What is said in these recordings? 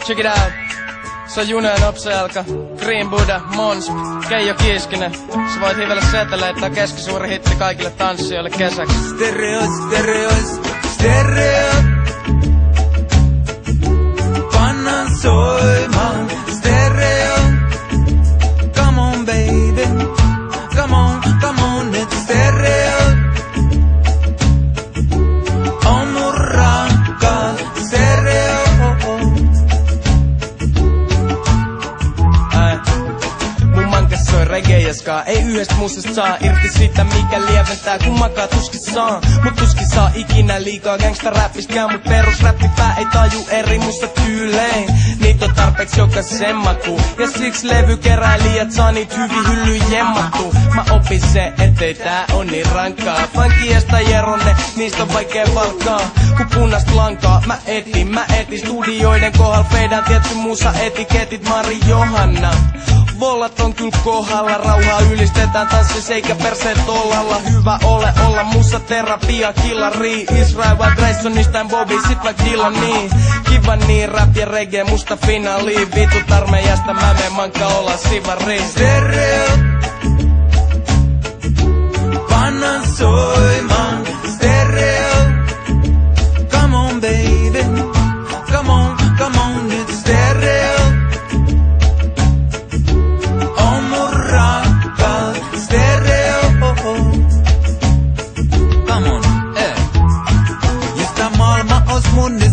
Check it out. Se on Juno ja Nopse-Elka, Green Buddha, Mons, Keijo Kiiskinen. Sä voit hivellä seteleet, tää keskisuuri hitti kaikille tanssijoille kesäksi. Stereo, stereo, stereo. Pannaan soimaan stereo. Come on baby, come on nyt stereo. On mun rakkaat stereo. Soi reggae ja ska, ei yhdestä musasta saa irti siitä, mikä lieventää kummankaan tuskin saa. Mut tuskin saa ikinä liikaa gangsta-räppiskään, mut perusräppipää ei taju eri musta tyylein. Niitä on tarpeeksi jokaisen makuun, ja siksi levykeräilijät saa niit hyvin hyllyyn jemmattuu. Mä opin se, ettei tää on niin rankkaa. Funkiesta jeronne, niistä on vaikea palkkaa. Kun punaista lankaa, mä etin studioiden kohdalla feidään tietty musa etiketit Mari Johanna. Vollat on kyllä kohdalla, rauhaa ylistetään tanssis eikä perseet tollalla. Hyvä olla musa terapia, killari. Israel vai Graysonista Bobby, sit vai killa niin. Kiva niin, rap ja reggae musta finaali. Vitut armeijasta mä meen manka olla sivari. Stereo. Pannaan soimaan stereo. Come on baby, come on nyt stereo.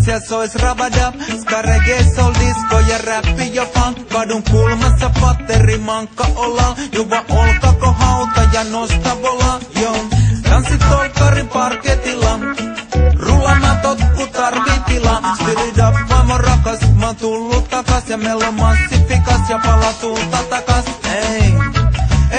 Siellä sois rabada, ska reggae, soul, disco ja räppi ja funk. Kadun kulmassa patterimankka ollaan. Juva olkako hauta ja nosta vola, joo. Tanssit tolkkarin parketilla, rullamatot ku tarvii tilaa. Spirit up, vaimo rakas, mä oon tullut takas. Ja meillä on massifikas ja pala tulta takas, ei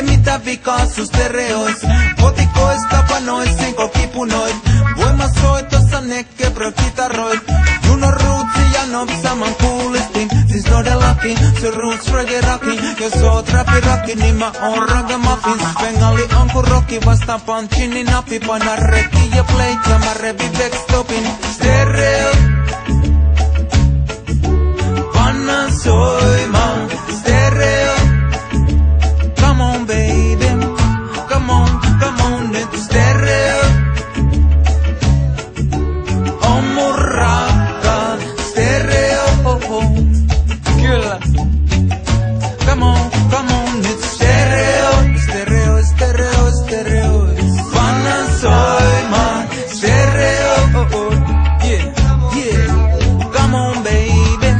mitään vikaa sun stereois. Kotikoista panoisin kokipunoit. Voimasoitossa nekkebrö kitaroit. Juno Rootsi ja Nopsaman kuulistin. Siis todellakin se roots reggae rocki. Jos oot rappi, niin mä oon ragamuffin. Bengali on ku rocki, vastaan punchin, niin napi. Paina rekki ja play ja mä revi backstopin. Stereo. Pannaan soimaan stereo. Come on baby, come on nyt stereo. On mun rakkaat stereo. Kyllä. Come on nyt stereo. Stereo, stereo, stereo. Pannaan soimaan stereo. Yeah, yeah. Come on baby.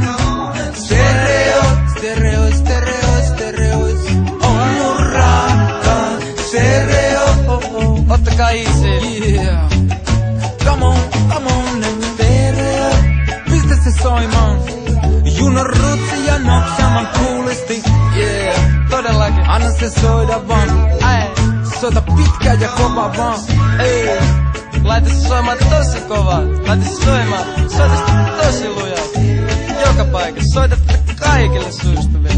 Stereo, stereo, stereo, stereo. On mun rakkaat stereo. Ottakaa easy. Yeah. Come on nyt stereo. Pistä se soimaan. Juno Rootsi ja Nopsaman kuulisti. Yeah, todellakin. Anna se soida vaan. Soita pitkä ja kova vaan. Ei, laita se soimaan tosi kovaa. Laita se soimaan, soita sitä tosi lujaa. Joka paikassa, soita kaikille sun ystäville.